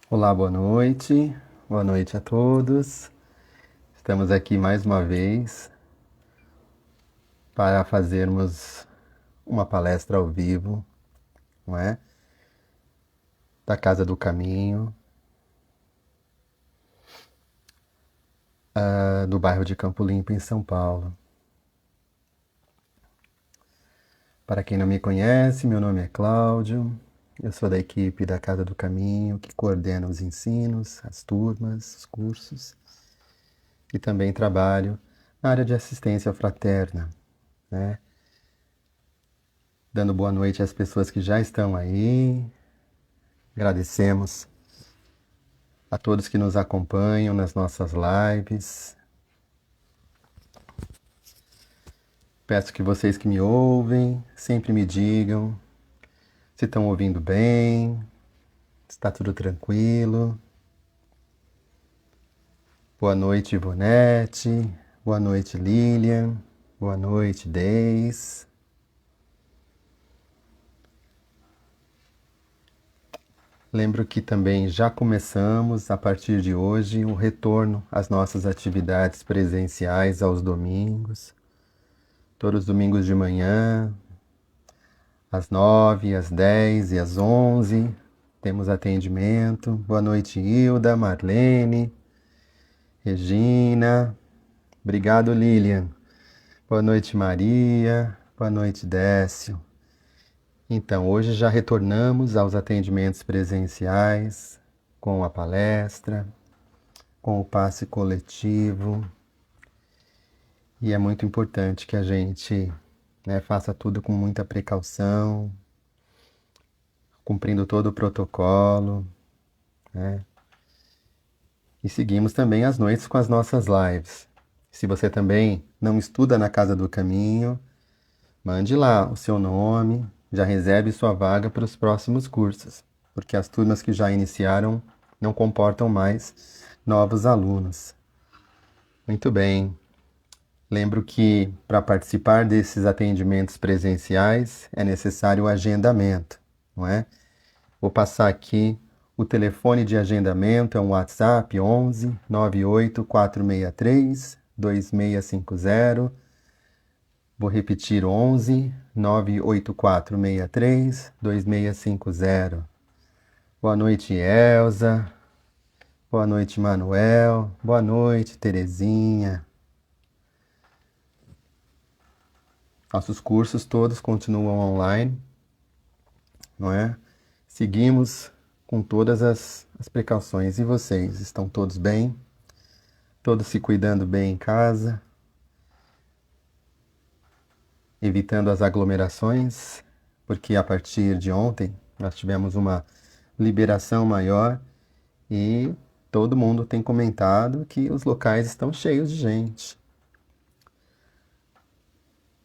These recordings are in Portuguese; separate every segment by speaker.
Speaker 1: Olá, boa noite a todos. Estamos aqui mais uma vez para fazermos uma palestra ao vivo, não é? Da Casa do Caminho, do bairro de Campo Limpo, em São Paulo. Para quem não me conhece, meu nome é Cláudio, eu sou da equipe da Casa do Caminho, que coordena os ensinos, as turmas, os cursos, e também trabalho na área de assistência fraterna, né? Dando boa noite às pessoas que já estão aí. Agradecemos a todos que nos acompanham nas nossas lives. Peço que vocês que me ouvem sempre me digam se estão ouvindo bem, se está tudo tranquilo. Boa noite, Ivonete. Boa noite, Lilian. Boa noite, Deis. Lembro que também já começamos, a partir de hoje, o retorno às nossas atividades presenciais aos domingos. Todos os domingos de manhã, às 9, às 10 e às 11, temos atendimento. Boa noite, Hilda, Marlene, Regina. Obrigado, Lilian. Boa noite, Maria. Boa noite, Décio. Então, hoje já retornamos aos atendimentos presenciais, com a palestra, com o passe coletivo. E é muito importante que a gente, né, faça tudo com muita precaução, cumprindo todo o protocolo, né? E seguimos também as noites com as nossas lives. Se você também não estuda na Casa do Caminho, mande lá o seu nome, já reserve sua vaga para os próximos cursos, porque as turmas que já iniciaram não comportam mais novos alunos. Muito bem. Lembro que para participar desses atendimentos presenciais é necessário o agendamento, não é? Vou passar aqui o telefone de agendamento, é um WhatsApp 11 98463 2650. Vou repetir 11 98463 2650. Boa noite, Elza. Boa noite, Manuel. Boa noite, Terezinha. Nossos cursos todos continuam online, não é? Seguimos com todas as precauções. E vocês, estão todos bem? Todos se cuidando bem em casa? Evitando as aglomerações? Porque a partir de ontem nós tivemos uma liberação maior e todo mundo tem comentado que os locais estão cheios de gente.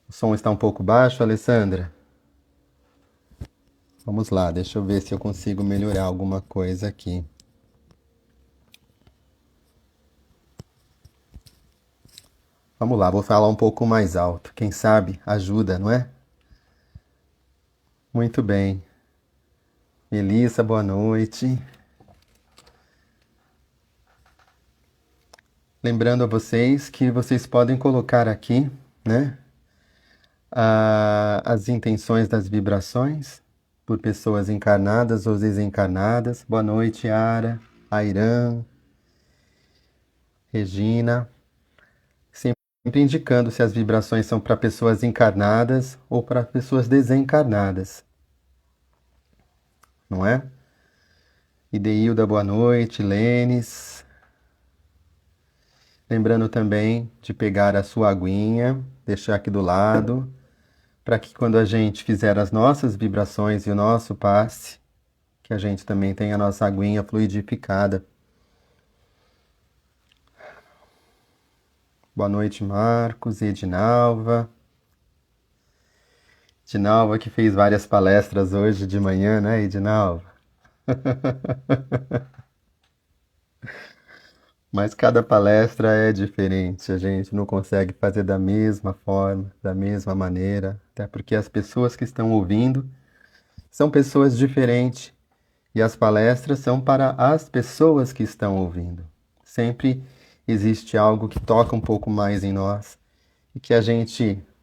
Speaker 1: O som está um pouco baixo, Alessandra? Vamos lá, deixa eu ver se eu consigo melhorar alguma coisa aqui. Vamos lá, vou falar um pouco mais alto. Quem sabe ajuda, não é? Muito bem. Melissa, boa noite. Lembrando a vocês que vocês podem colocar aqui, né, as intenções das vibrações por pessoas encarnadas ou desencarnadas. Boa noite, Ara, Airan, Regina. Sempre indicando se as vibrações são para pessoas encarnadas ou para pessoas desencarnadas, não é? Ideilda, boa noite, Lênis. Lembrando também de pegar a sua aguinha, deixar aqui do lado, para que quando a gente fizer as nossas vibrações e o nosso passe, que a gente também tenha a nossa aguinha fluidificada. Boa noite, Marcos e Edinalva. Edinalva que fez várias palestras hoje de manhã, né, Edinalva? Mas cada palestra é diferente, a gente não consegue fazer da mesma forma, da mesma maneira, até porque as pessoas que estão ouvindo são pessoas diferentes E as palestras são para as pessoas que estão ouvindo. Sempre existe algo que toca um pouco mais em nós e que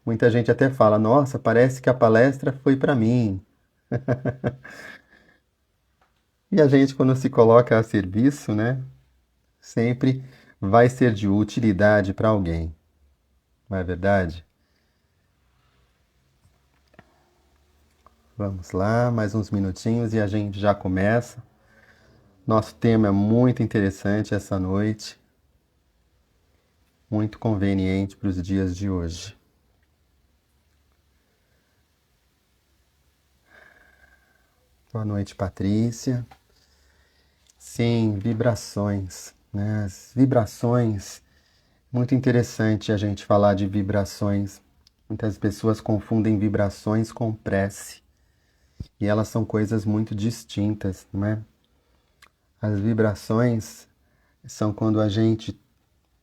Speaker 1: muita gente até fala, nossa, parece que a palestra foi para mim. E a gente, quando se coloca a serviço, né, sempre vai ser de utilidade para alguém, não é verdade? Vamos lá, mais uns minutinhos e a gente já começa. Nosso tema é muito interessante essa noite, muito conveniente para os dias de hoje. Boa noite, Patrícia. Sim, vibrações, né? As vibrações, muito interessante a gente falar de vibrações. Muitas pessoas confundem vibrações com prece, e elas são coisas muito distintas, não é? As vibrações são quando a gente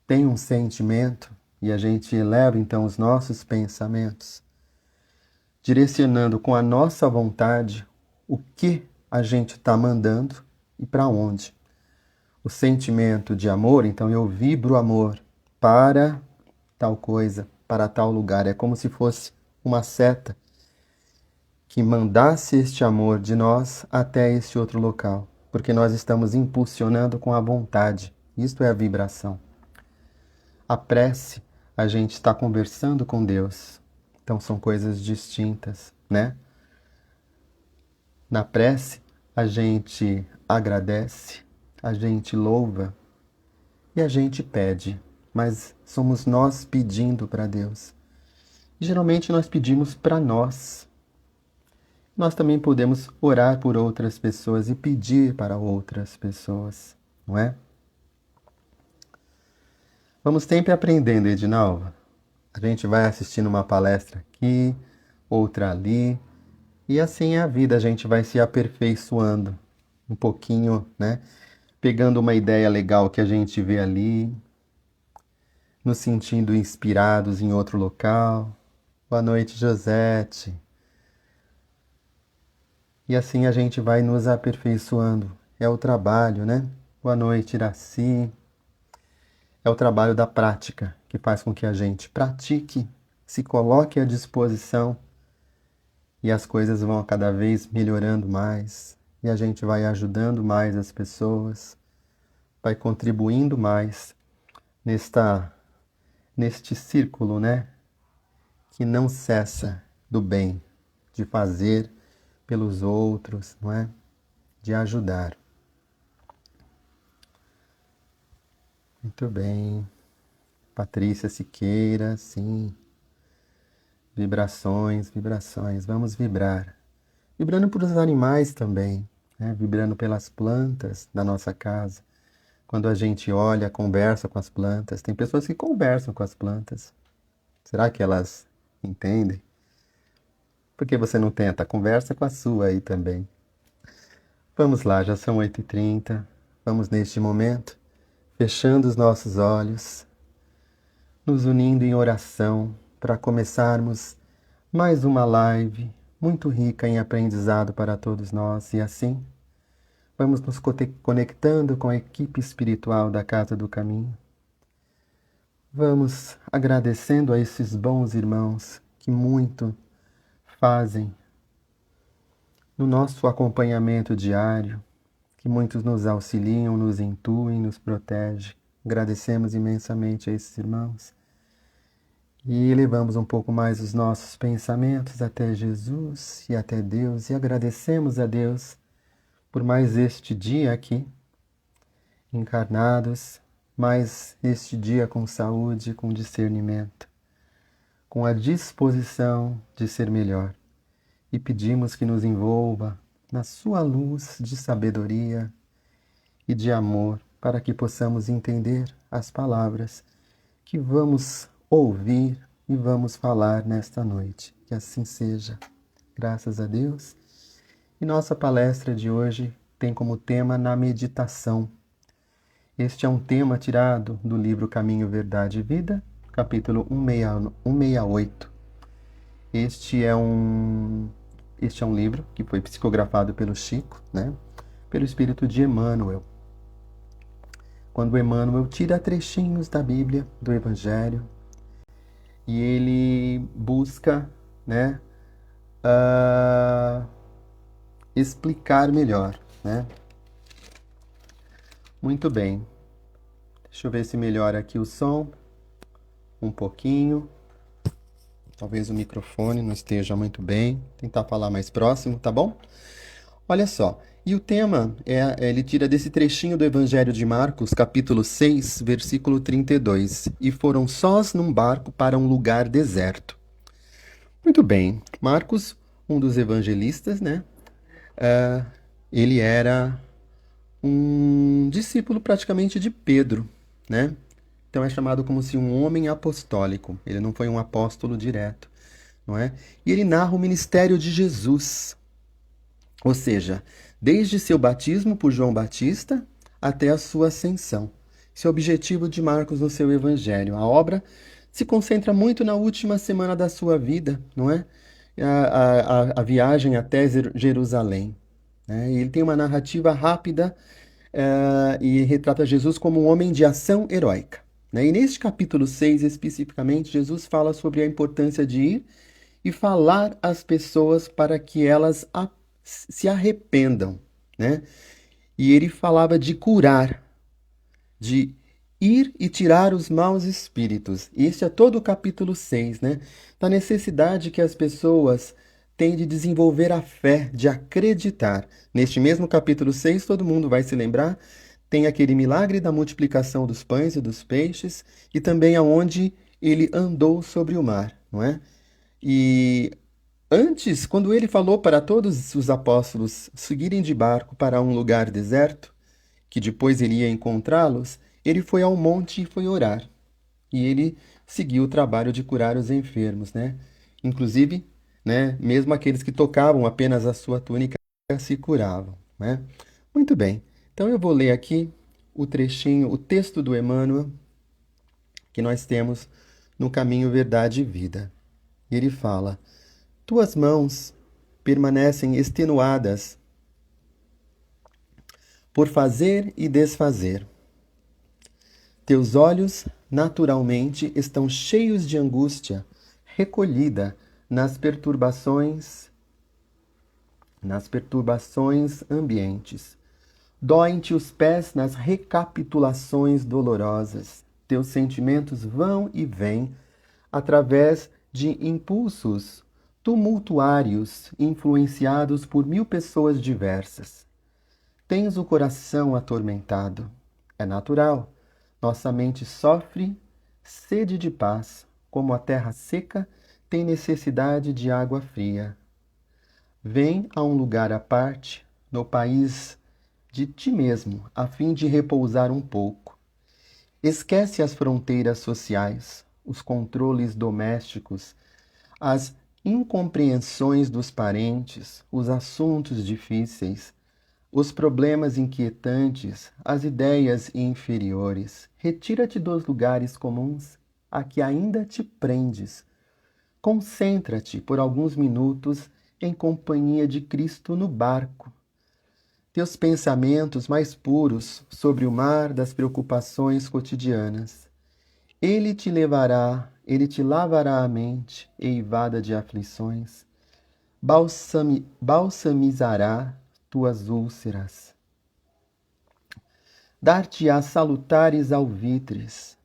Speaker 1: tem um sentimento e a gente eleva então os nossos pensamentos, direcionando com a nossa vontade o que a gente está mandando e para onde. O sentimento de amor, então eu vibro amor para tal coisa, para tal lugar. É como se fosse uma seta que mandasse este amor de nós até este outro local, porque nós estamos impulsionando com a vontade. Isto é a vibração. A prece, a gente está conversando com Deus. Então são coisas distintas, né? Na prece, a gente agradece, a gente louva e a gente pede, mas somos nós pedindo para Deus. E geralmente nós pedimos para nós. Nós também podemos orar por outras pessoas e pedir para outras pessoas, não é? Vamos sempre aprendendo, Edinalva. A gente vai assistindo uma palestra aqui, outra ali, e assim é a vida, a gente vai se aperfeiçoando um pouquinho, né? Pegando uma ideia legal que a gente vê ali, nos sentindo inspirados em outro local. Boa noite, Josete. E assim a gente vai nos aperfeiçoando. É o trabalho, né? Boa noite, Iraci. É o trabalho da prática que faz com que a gente pratique, se coloque à disposição e as coisas vão cada vez melhorando mais e a gente vai ajudando mais as pessoas, vai contribuindo mais neste círculo, né? Que não cessa do bem, de fazer pelos outros, não é? De ajudar. Muito bem. Patrícia Siqueira, sim. Vibrações, vibrações. Vamos vibrar. Vibrando por os animais também, né? Vibrando pelas plantas da nossa casa. Quando a gente olha, conversa com as plantas. Tem pessoas que conversam com as plantas. Será que elas entendem? Por que você não tenta? Conversa com a sua aí também. Vamos lá, já são 8h30. Vamos neste momento, fechando os nossos olhos, nos unindo em oração para começarmos mais uma live muito rica em aprendizado para todos nós. E assim, vamos nos conectando com a equipe espiritual da Casa do Caminho. Vamos agradecendo a esses bons irmãos que muito fazem no nosso acompanhamento diário, que muitos nos auxiliam, nos intuem, nos protegem. Agradecemos imensamente a esses irmãos e elevamos um pouco mais os nossos pensamentos até Jesus e até Deus e agradecemos a Deus por mais este dia aqui, encarnados, mais este dia com saúde, com discernimento, com a disposição de ser melhor. E pedimos que nos envolva na sua luz de sabedoria e de amor, para que possamos entender as palavras que vamos ouvir e vamos falar nesta noite. Que assim seja. Graças a Deus. E nossa palestra de hoje tem como tema na meditação. Este é um tema tirado do livro Caminho, Verdade e Vida, capítulo 168. Este é um livro que foi psicografado pelo Chico, né? pelo espírito de Emmanuel. Quando Emmanuel tira trechinhos da Bíblia, do Evangelho, e ele busca, né, explicar melhor, né? Muito bem. Deixa eu ver se melhora aqui o som um pouquinho. Talvez o microfone não esteja muito bem. Tentar falar mais próximo, tá bom? Olha só. E o tema ele tira desse trechinho do Evangelho de Marcos, capítulo 6, versículo 32. E foram sós num barco para um lugar deserto. Muito bem. Marcos, um dos evangelistas, né? Ele era um discípulo praticamente de Pedro, né? Então é chamado como se um homem apostólico. Ele não foi um apóstolo direto, não é? E ele narra o ministério de Jesus. Ou seja, desde seu batismo por João Batista até a sua ascensão. Esse é o objetivo de Marcos no seu evangelho. A obra se concentra muito na última semana da sua vida, não é? A viagem até Jerusalém. Né? E ele tem uma narrativa rápida e retrata Jesus como um homem de ação heróica. Né? E neste capítulo 6, especificamente, Jesus fala sobre a importância de ir e falar às pessoas para que elas se arrependam. Né? E ele falava de curar, de ir e tirar os maus espíritos. E este é todo o capítulo 6, né? Da necessidade que as pessoas têm de desenvolver a fé, de acreditar. Neste mesmo capítulo 6, todo mundo vai se lembrar, tem aquele milagre da multiplicação dos pães e dos peixes, e também aonde ele andou sobre o mar, não é? E antes, quando ele falou para todos os apóstolos seguirem de barco para um lugar deserto, que depois ele ia encontrá-los, ele foi ao monte e foi orar. E ele seguiu o trabalho de curar os enfermos, né? Inclusive, né, mesmo aqueles que tocavam apenas a sua túnica se curavam, né? Muito bem. Então eu vou ler aqui o trechinho, o texto do Emmanuel que nós temos no Caminho, Verdade e Vida. E ele fala: tuas mãos permanecem extenuadas por fazer e desfazer. Teus olhos, naturalmente, estão cheios de angústia, recolhida nas perturbações ambientes. Doem-te os pés nas recapitulações dolorosas. Teus sentimentos vão e vêm através de impulsos tumultuários influenciados por 1000 pessoas diversas. Tens o coração atormentado. É natural. Nossa mente sofre sede de paz, como a terra seca tem necessidade de água fria. Vem a um lugar à parte, no país de ti mesmo, a fim de repousar um pouco. Esquece as fronteiras sociais, os controles domésticos, as incompreensões dos parentes, os assuntos difíceis, os problemas inquietantes, as ideias inferiores. Retira-te dos lugares comuns a que ainda te prendes. Concentra-te por alguns minutos em companhia de Cristo no barco. Teus pensamentos mais puros sobre o mar das preocupações cotidianas. Ele te lavará a mente, eivada de aflições, balsamizará tuas úlceras. Dar-te-á salutares alvitres.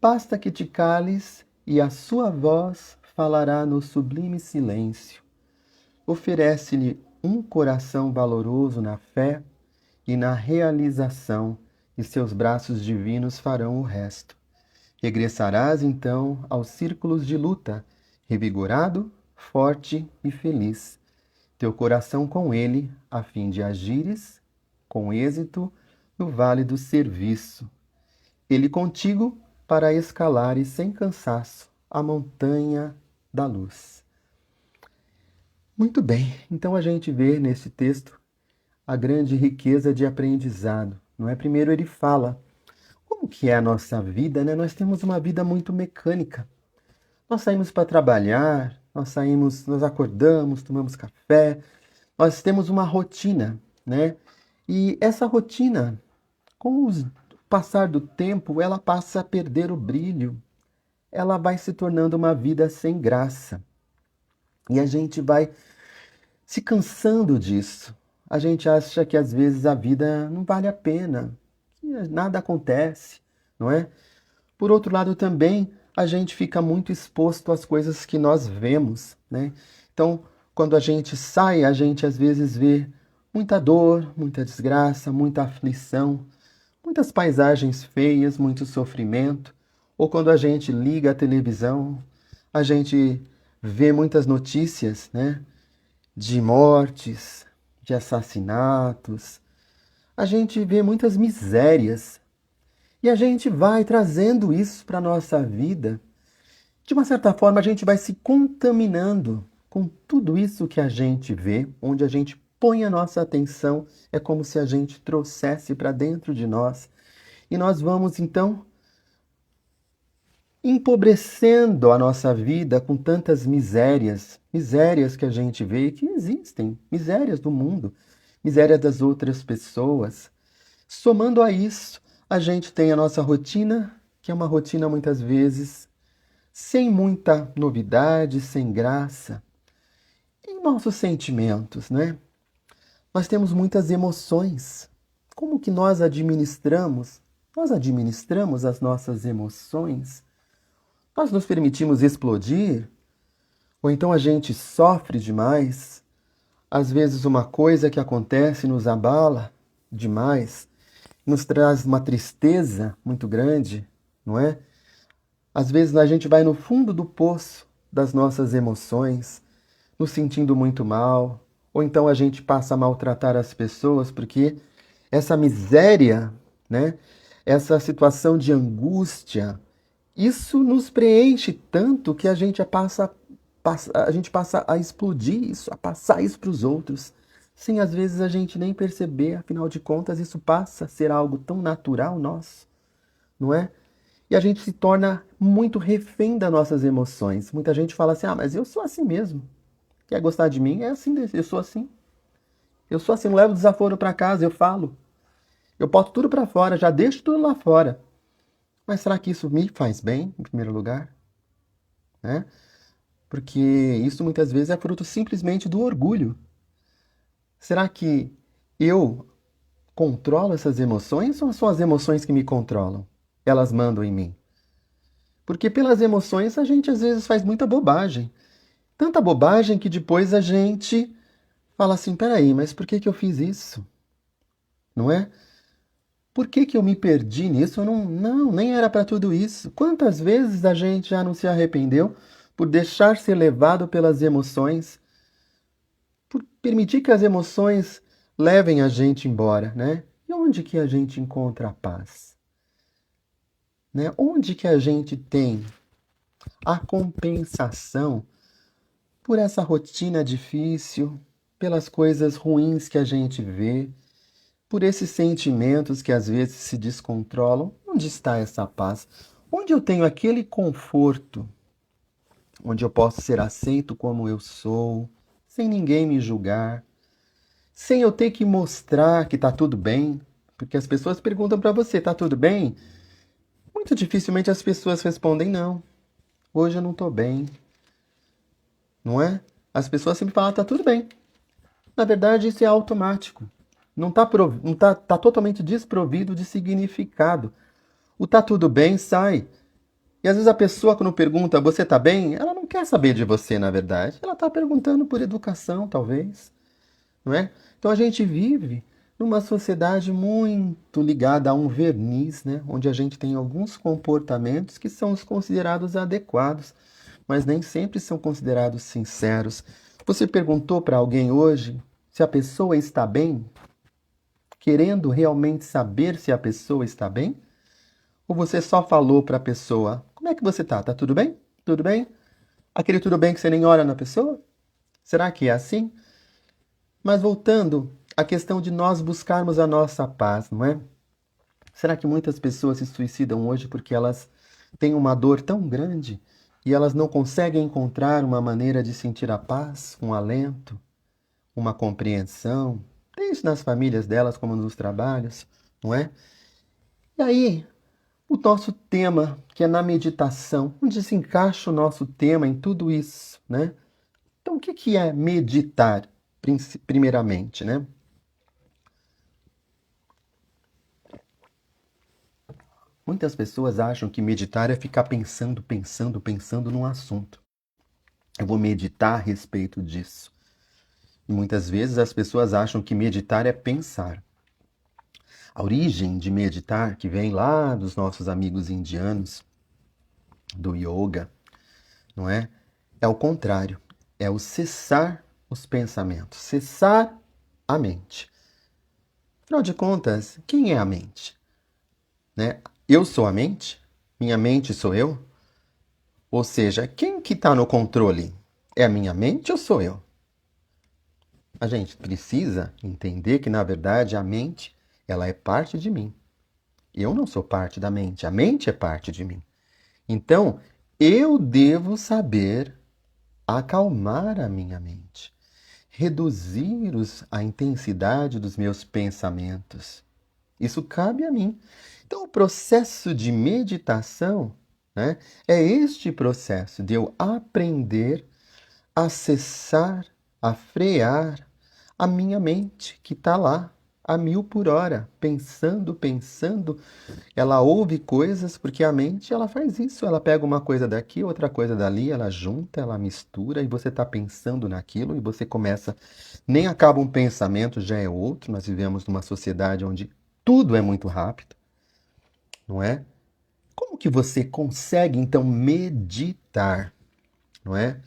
Speaker 1: Basta que te cales e a sua voz falará no sublime silêncio. Oferece-lhe um coração valoroso na fé e na realização, e seus braços divinos farão o resto. Regressarás então aos círculos de luta, revigorado, forte e feliz. Teu coração com ele, a fim de agires com êxito no vale do serviço. Ele contigo para escalares sem cansaço a montanha da luz. Muito bem, então a gente vê nesse texto a grande riqueza de aprendizado, não é? Primeiro ele fala como que é a nossa vida, né? Nós temos uma vida muito mecânica. Nós saímos para trabalhar, nós acordamos, tomamos café, nós temos uma rotina, né? E essa rotina, com o passar do tempo, ela passa a perder o brilho, ela vai se tornando uma vida sem graça. E a gente vai se cansando disso. A gente acha que às vezes a vida não vale a pena, que nada acontece, não é? Por outro lado, também a gente fica muito exposto às coisas que nós vemos, né? Então, quando a gente sai, a gente às vezes vê muita dor, muita desgraça, muita aflição, muitas paisagens feias, muito sofrimento. Ou quando a gente liga a televisão, a gente vê muitas notícias, né? De mortes, de assassinatos. A gente vê muitas misérias. E a gente vai trazendo isso para a nossa vida. De uma certa forma, a gente vai se contaminando com tudo isso que a gente vê, onde a gente põe a nossa atenção, é como se a gente trouxesse para dentro de nós. E nós vamos, então, empobrecendo a nossa vida com tantas misérias, misérias que a gente vê e que existem, misérias do mundo, misérias das outras pessoas. Somando a isso, a gente tem a nossa rotina, que é uma rotina muitas vezes sem muita novidade, sem graça. E nossos sentimentos, né? Nós temos muitas emoções. Como que nós administramos? Nós administramos as nossas emoções? Nós nos permitimos explodir? Ou então a gente sofre demais? Às vezes uma coisa que acontece nos abala demais, nos traz uma tristeza muito grande, não é? Às vezes a gente vai no fundo do poço das nossas emoções, nos sentindo muito mal, ou então a gente passa a maltratar as pessoas porque essa miséria, né? Essa situação de angústia, isso nos preenche tanto que a gente passa a explodir isso, a passar isso para os outros, sem às vezes a gente nem perceber, afinal de contas, isso passa a ser algo tão natural nosso, não é? E a gente se torna muito refém das nossas emoções. Muita gente fala assim: ah, mas eu sou assim mesmo. Quer gostar de mim? É assim, eu sou assim. Eu sou assim, não levo desaforo para casa, eu falo. Eu boto tudo para fora, já deixo tudo lá fora. Mas será que isso me faz bem, em primeiro lugar? Né? Porque isso muitas vezes é fruto simplesmente do orgulho. Será que eu controlo essas emoções ou são as emoções que me controlam? Elas mandam em mim. Porque pelas emoções a gente às vezes faz muita bobagem. Tanta bobagem que depois a gente fala assim: peraí, mas por que que eu fiz isso? Não é? Por que que eu me perdi nisso? Eu não, nem era para tudo isso. Quantas vezes a gente já não se arrependeu por deixar ser levado pelas emoções, por permitir que as emoções levem a gente embora, né? E onde que a gente encontra a paz? Né? Onde que a gente tem a compensação por essa rotina difícil, pelas coisas ruins que a gente vê, por esses sentimentos que às vezes se descontrolam? Onde está essa paz? Onde eu tenho aquele conforto, onde eu posso ser aceito como eu sou, sem ninguém me julgar, sem eu ter que mostrar que está tudo bem, porque as pessoas perguntam para você: está tudo bem? Muito dificilmente as pessoas respondem: não, hoje eu não estou bem, não é? As pessoas sempre falam: está tudo bem. Na verdade, isso é automático. Não está tá totalmente desprovido de significado. O tá tudo bem sai. E às vezes a pessoa, quando pergunta: você tá bem? Ela não quer saber de você, na verdade. Ela está perguntando por educação, talvez. Não é? Então a gente vive numa sociedade muito ligada a um verniz, né? Onde a gente tem alguns comportamentos que são os considerados adequados, mas nem sempre são considerados sinceros. Você perguntou para alguém hoje se a pessoa está bem, querendo realmente saber se a pessoa está bem? Ou você só falou para a pessoa: como é que você tá? Tá tudo bem? Tudo bem? Aquele tudo bem que você nem olha na pessoa? Será que é assim? Mas voltando à questão de nós buscarmos a nossa paz, não é? Será que muitas pessoas se suicidam hoje porque elas têm uma dor tão grande e elas não conseguem encontrar uma maneira de sentir a paz, um alento, uma compreensão? desde nas famílias delas como nos trabalhos, não é? E aí, o nosso tema, que é na meditação, onde se encaixa o nosso tema em tudo isso, né? Então, o que é meditar, primeiramente, né? Muitas pessoas acham que meditar é ficar pensando, pensando, pensando num assunto. Eu vou meditar a respeito disso. E muitas vezes as pessoas acham que meditar é pensar. A origem de meditar, que vem lá dos nossos amigos indianos, do yoga, não é? É o contrário. É o cessar os pensamentos, cessar a mente. Afinal de contas, quem é a mente? Né? Eu sou a mente? Minha mente sou eu? Ou seja, quem que está no controle? É a minha mente ou sou eu? A gente precisa entender que, na verdade, a mente, ela é parte de mim. Eu não sou parte da mente, a mente é parte de mim. Então, eu devo saber acalmar a minha mente, reduzir a intensidade dos meus pensamentos. Isso cabe a mim. Então, o processo de meditação, né, é este processo de eu aprender a cessar, a frear a minha mente, que está lá a 1000 por hora, pensando, pensando. Ela ouve coisas, porque a mente ela faz isso. Ela pega uma coisa daqui, outra coisa dali, ela junta, ela mistura, e você está pensando naquilo, e você começa. Nem acaba um pensamento, já é outro. Nós vivemos numa sociedade onde tudo é muito rápido, não é? Como que você consegue, então, meditar, não é?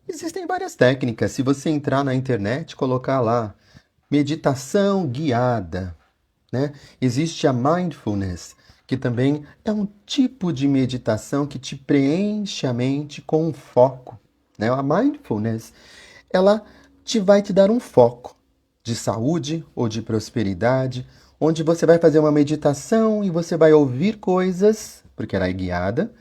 Speaker 1: Existem várias técnicas. Se você entrar na internet, colocar lá meditação guiada, né? Existe a mindfulness, que também é um tipo de meditação que te preenche a mente com um foco, né? A mindfulness, ela vai te dar um foco de saúde ou de prosperidade, onde você vai fazer uma meditação e você vai ouvir coisas, porque ela é guiada,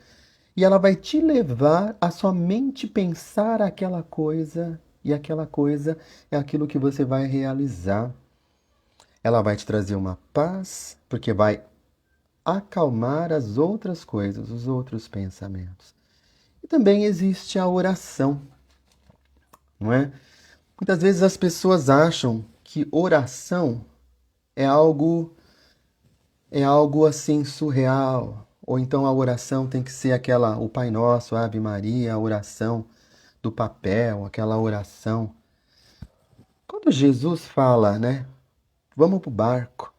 Speaker 1: e ela vai te levar a somente pensar aquela coisa, e aquela coisa é aquilo que você vai realizar. Ela vai te trazer uma paz, porque vai acalmar as outras coisas, os outros pensamentos. E também existe a oração, não é? Muitas vezes as pessoas acham que oração é algo assim surreal, ou então a oração tem que ser aquela, o Pai Nosso, a Ave Maria, a oração do papel, aquela oração. Quando Jesus fala, né? Vamos para o barco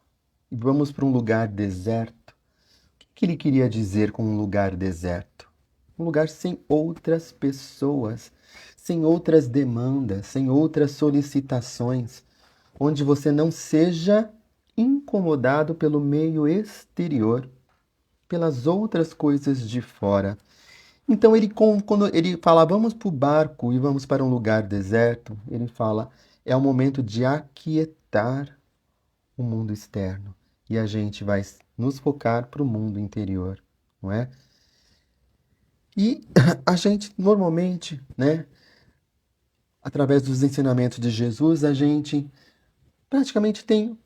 Speaker 1: e vamos para um lugar deserto. O que ele queria dizer com um lugar deserto? Um lugar sem outras pessoas, sem outras demandas, sem outras solicitações, onde você não seja incomodado pelo meio exterior, pelas outras coisas de fora. Então quando ele fala vamos para o barco e vamos para um lugar deserto, ele fala é o momento de aquietar o mundo externo e a gente vai nos focar para o mundo interior, não é? E a gente normalmente, né, através dos ensinamentos de Jesus, a gente praticamente tem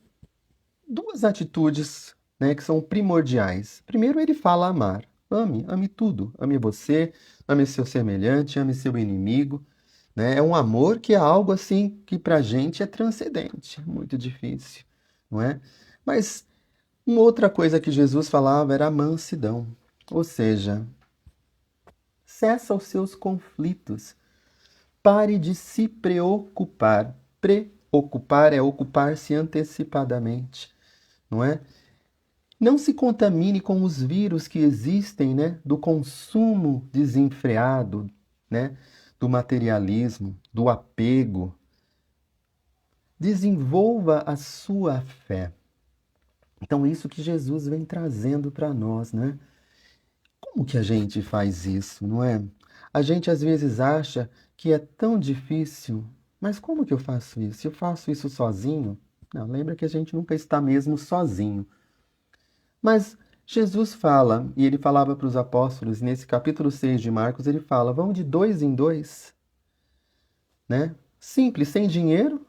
Speaker 1: duas atitudes, né, que são primordiais. Primeiro, ele fala amar. Ame, ame tudo. Ame você, ame seu semelhante, ame seu inimigo. Né? É um amor que é algo assim que pra gente é transcendente, muito difícil, não é? Mas uma outra coisa que Jesus falava era a mansidão, ou seja, cessa os seus conflitos. Pare de se preocupar. Preocupar é ocupar-se antecipadamente, não é? Não se contamine com os vírus que existem, né? Do consumo desenfreado, né? Do materialismo, do apego. Desenvolva a sua fé. Então, isso que Jesus vem trazendo para nós, né? Como que a gente faz isso, não é? A gente às vezes acha que é tão difícil, mas como que eu faço isso? Eu faço isso sozinho? Não, lembra que a gente nunca está mesmo sozinho. Mas Jesus fala, e ele falava para os apóstolos, nesse capítulo 6 de Marcos, ele fala: vão de dois em dois, né? Simples, sem dinheiro,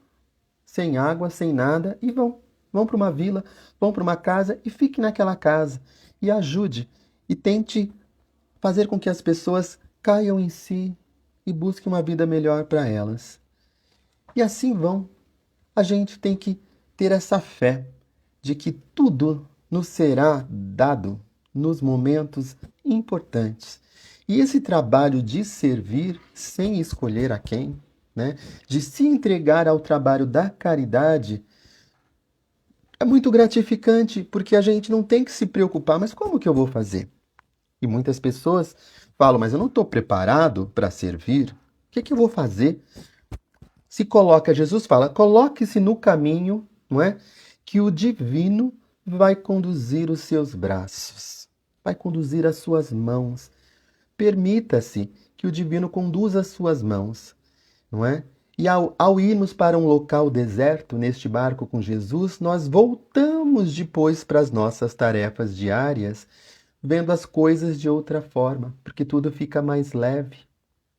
Speaker 1: sem água, sem nada, e vão. Vão para uma vila, vão para uma casa e fique naquela casa. E ajude. E tente fazer com que as pessoas caiam em si e busquem uma vida melhor para elas. E assim vão. A gente tem que ter essa fé de que tudo nos será dado nos momentos importantes. E esse trabalho de servir sem escolher a quem, né? De se entregar ao trabalho da caridade, é muito gratificante, porque a gente não tem que se preocupar, mas como que eu vou fazer? E muitas pessoas falam, mas eu não estou preparado para servir. O que que eu vou fazer? Se coloca, Jesus fala, coloque-se no caminho, não é? Que o divino vai conduzir os seus braços, vai conduzir as suas mãos. Permita-se que o divino conduza as suas mãos, não é? E ao irmos para um local deserto neste barco com Jesus, nós voltamos depois para as nossas tarefas diárias, vendo as coisas de outra forma, porque tudo fica mais leve,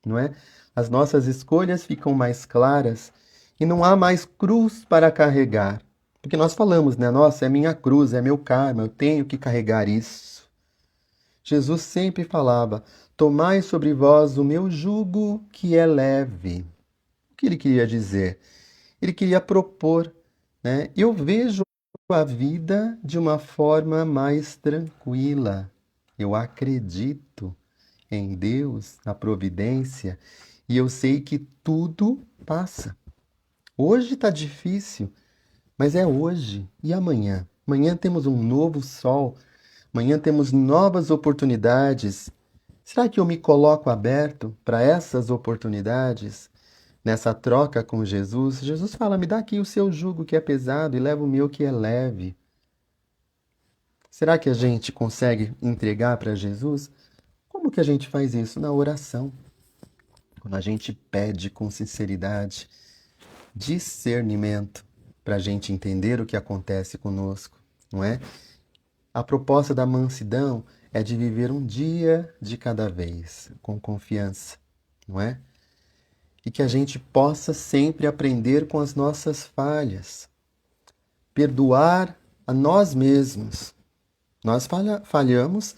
Speaker 1: não é? As nossas escolhas ficam mais claras e não há mais cruz para carregar. Porque nós falamos, né? Nossa, é minha cruz, é meu karma, eu tenho que carregar isso. Jesus sempre falava: tomai sobre vós o meu jugo que é leve. O que ele queria dizer? Ele queria propor, né? Eu vejo a vida de uma forma mais tranquila. Eu acredito em Deus, na providência, e eu sei que tudo passa. Hoje está difícil, mas é hoje e amanhã. Amanhã temos um novo sol, amanhã temos novas oportunidades. Será que eu me coloco aberto para essas oportunidades? Nessa troca com Jesus, Jesus fala: me dá aqui o seu jugo que é pesado e leva o meu que é leve. Será que a gente consegue entregar para Jesus? Como que a gente faz isso? Na oração. Quando a gente pede com sinceridade, discernimento, para a gente entender o que acontece conosco, não é? A proposta da mansidão é de viver um dia de cada vez, com confiança, não é? E que a gente possa sempre aprender com as nossas falhas, perdoar a nós mesmos. Nós falhamos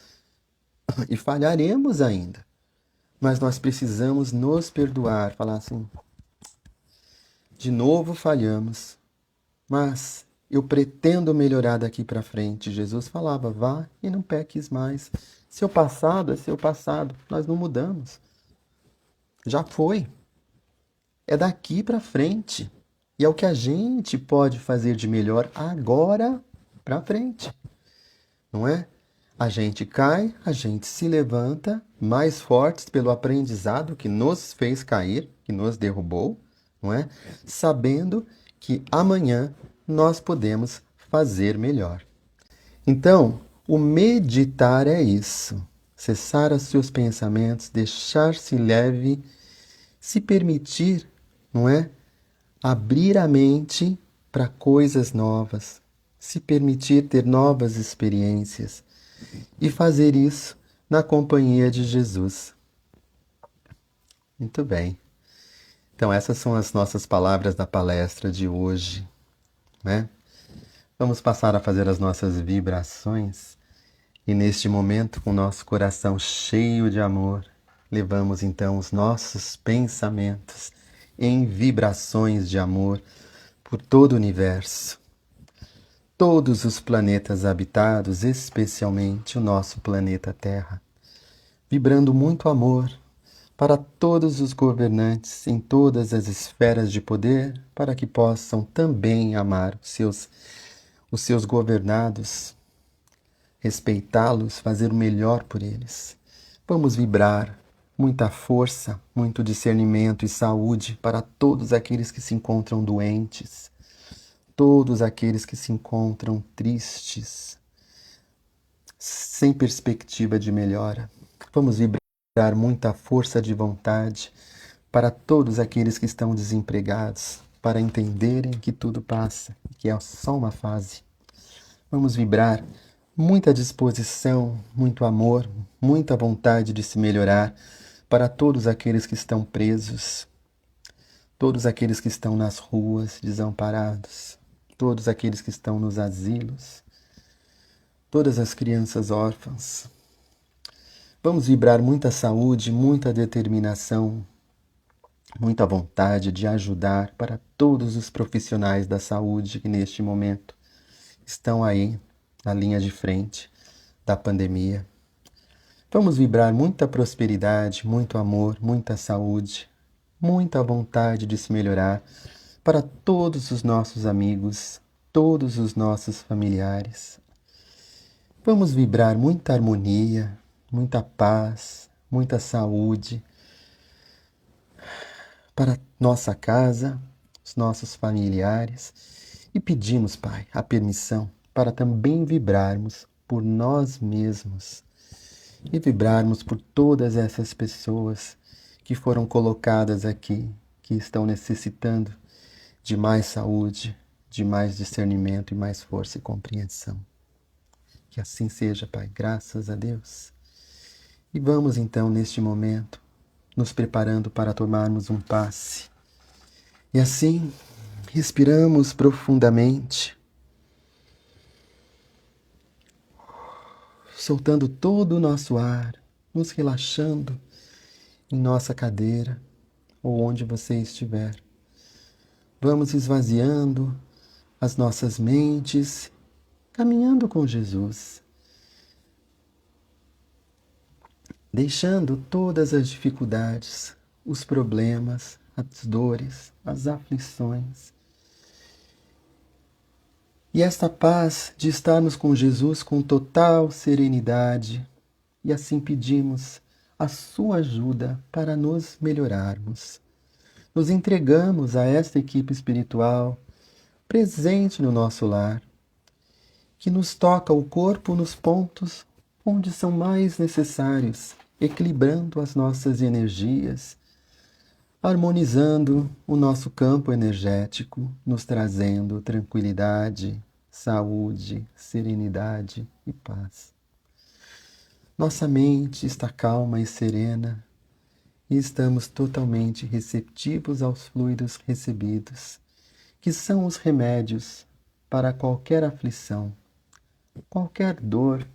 Speaker 1: e falharemos ainda, mas nós precisamos nos perdoar, falar assim: de novo falhamos, mas eu pretendo melhorar daqui para frente. Jesus falava: vá e não peques mais. Seu passado é seu passado, nós não mudamos. Já foi. É daqui para frente. E é o que a gente pode fazer de melhor agora para frente, não é? A gente cai, a gente se levanta mais fortes pelo aprendizado que nos fez cair, que nos derrubou, não é? Sabendo que amanhã nós podemos fazer melhor. Então, o meditar é isso. Cessar os seus pensamentos, deixar-se leve, se permitir, não é? Abrir a mente para coisas novas, se permitir ter novas experiências e fazer isso na companhia de Jesus. Muito bem. Então, essas são as nossas palavras da palestra de hoje, né? Vamos passar a fazer as nossas vibrações e, neste momento, com o nosso coração cheio de amor, levamos então os nossos pensamentos em vibrações de amor por todo o universo, todos os planetas habitados, especialmente o nosso planeta Terra, vibrando muito amor para todos os governantes em todas as esferas de poder, para que possam também amar os seus governados, respeitá-los, fazer o melhor por eles. Vamos vibrar muita força, muito discernimento e saúde para todos aqueles que se encontram doentes, todos aqueles que se encontram tristes, sem perspectiva de melhora. Vamos vibrar muita força de vontade para todos aqueles que estão desempregados, para entenderem que tudo passa, que é só uma fase. Vamos vibrar muita disposição, muito amor, muita vontade de se melhorar para todos aqueles que estão presos, todos aqueles que estão nas ruas desamparados, todos aqueles que estão nos asilos, todas as crianças órfãs. Vamos vibrar muita saúde, muita determinação, muita vontade de ajudar para todos os profissionais da saúde que neste momento estão aí na linha de frente da pandemia. Vamos vibrar muita prosperidade, muito amor, muita saúde, muita vontade de se melhorar para todos os nossos amigos, todos os nossos familiares. Vamos vibrar muita harmonia, muita paz, muita saúde para nossa casa, os nossos familiares e pedimos, Pai, a permissão para também vibrarmos por nós mesmos e vibrarmos por todas essas pessoas que foram colocadas aqui, que estão necessitando de mais saúde, de mais discernimento e mais força e compreensão. Que assim seja, Pai, graças a Deus. E vamos então, neste momento, nos preparando para tomarmos um passe. E assim, respiramos profundamente, soltando todo o nosso ar, nos relaxando em nossa cadeira ou onde você estiver. Vamos esvaziando as nossas mentes, caminhando com Jesus, deixando todas as dificuldades, os problemas, as dores, as aflições. E esta paz de estarmos com Jesus com total serenidade, e assim pedimos a sua ajuda para nos melhorarmos. Nos entregamos a esta equipe espiritual presente no nosso lar, que nos toca o corpo nos pontos onde são mais necessários, equilibrando as nossas energias, harmonizando o nosso campo energético, nos trazendo tranquilidade, saúde, serenidade e paz. Nossa mente está calma e serena e estamos totalmente receptivos aos fluidos recebidos, que são os remédios para qualquer aflição, qualquer dor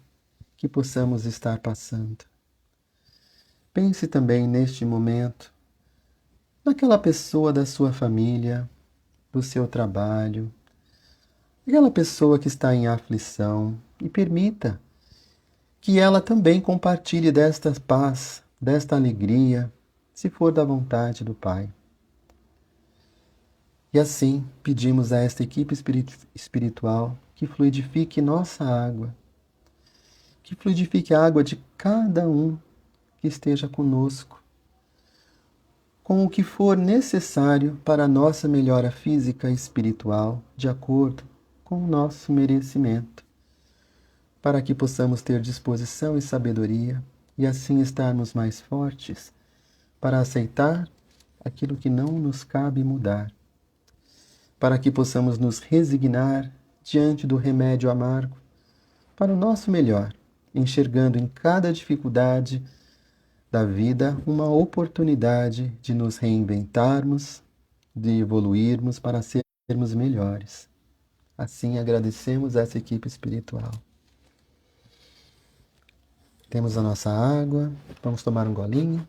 Speaker 1: que possamos estar passando. Pense também neste momento naquela pessoa da sua família, do seu trabalho, aquela pessoa que está em aflição, e permita que ela também compartilhe desta paz, desta alegria, se for da vontade do Pai. E assim pedimos a esta equipe espiritual que fluidifique nossa água, que fluidifique a água de cada um que esteja conosco, com o que for necessário para a nossa melhora física e espiritual, de acordo com o nosso merecimento, para que possamos ter disposição e sabedoria e assim estarmos mais fortes para aceitar aquilo que não nos cabe mudar, para que possamos nos resignar diante do remédio amargo para o nosso melhor, enxergando em cada dificuldade da vida uma oportunidade de nos reinventarmos, de evoluirmos para sermos melhores. Assim agradecemos essa equipe espiritual. Temos a nossa água, vamos tomar um golinho.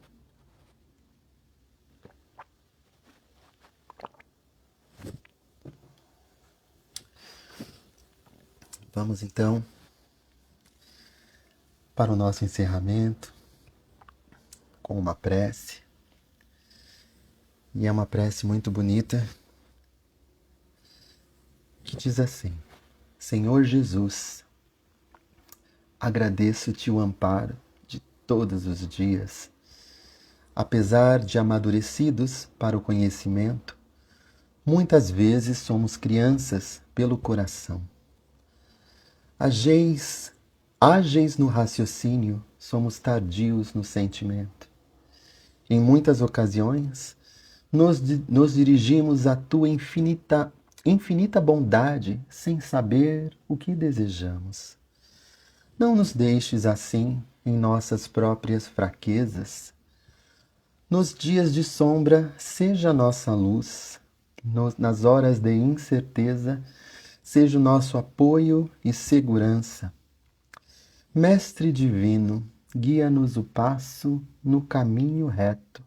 Speaker 1: Vamos então para o nosso encerramento com uma prece. E é uma prece muito bonita que diz assim: Senhor Jesus, agradeço-te o amparo de todos os dias. Apesar de amadurecidos para o conhecimento, muitas vezes somos crianças pelo coração. Ágeis no raciocínio, somos tardios no sentimento. Em muitas ocasiões, nos dirigimos à tua infinita bondade sem saber o que desejamos. Não nos deixes assim em nossas próprias fraquezas. Nos dias de sombra, seja a nossa luz, nas horas de incerteza, seja o nosso apoio e segurança. Mestre divino, guia-nos o passo no caminho reto.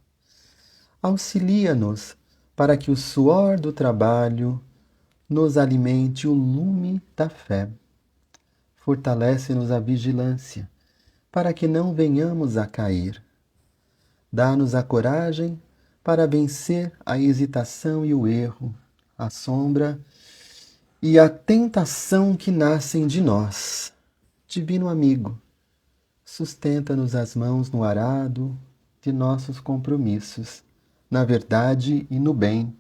Speaker 1: Auxilia-nos para que o suor do trabalho nos alimente o lume da fé. Fortalece-nos a vigilância, para que não venhamos a cair. Dá-nos a coragem para vencer a hesitação e o erro, a sombra e a tentação que nascem de nós. Divino amigo, sustenta-nos as mãos no arado de nossos compromissos, na verdade e no bem.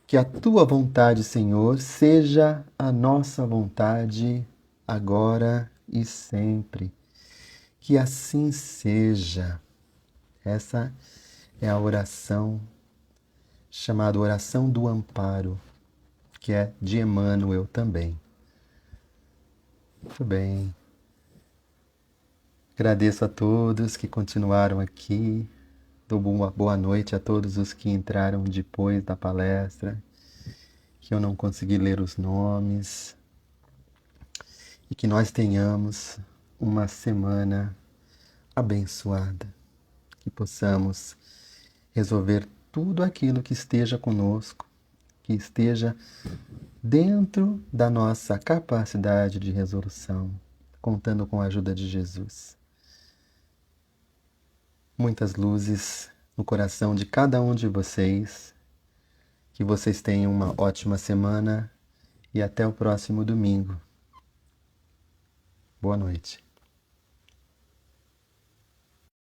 Speaker 1: Que a tua vontade, Senhor, seja a nossa vontade, agora e sempre. Que assim seja. Essa é a oração chamada oração do amparo, que é de Emmanuel também. Muito bem. Agradeço a todos que continuaram aqui. Dou uma boa noite a todos os que entraram depois da palestra, que eu não consegui ler os nomes. E que nós tenhamos uma semana abençoada. Que possamos resolver tudo aquilo que esteja conosco, que esteja dentro da nossa capacidade de resolução, contando com a ajuda de Jesus. Muitas luzes no coração de cada um de vocês. Que vocês tenham uma ótima semana e até o próximo domingo. Boa noite.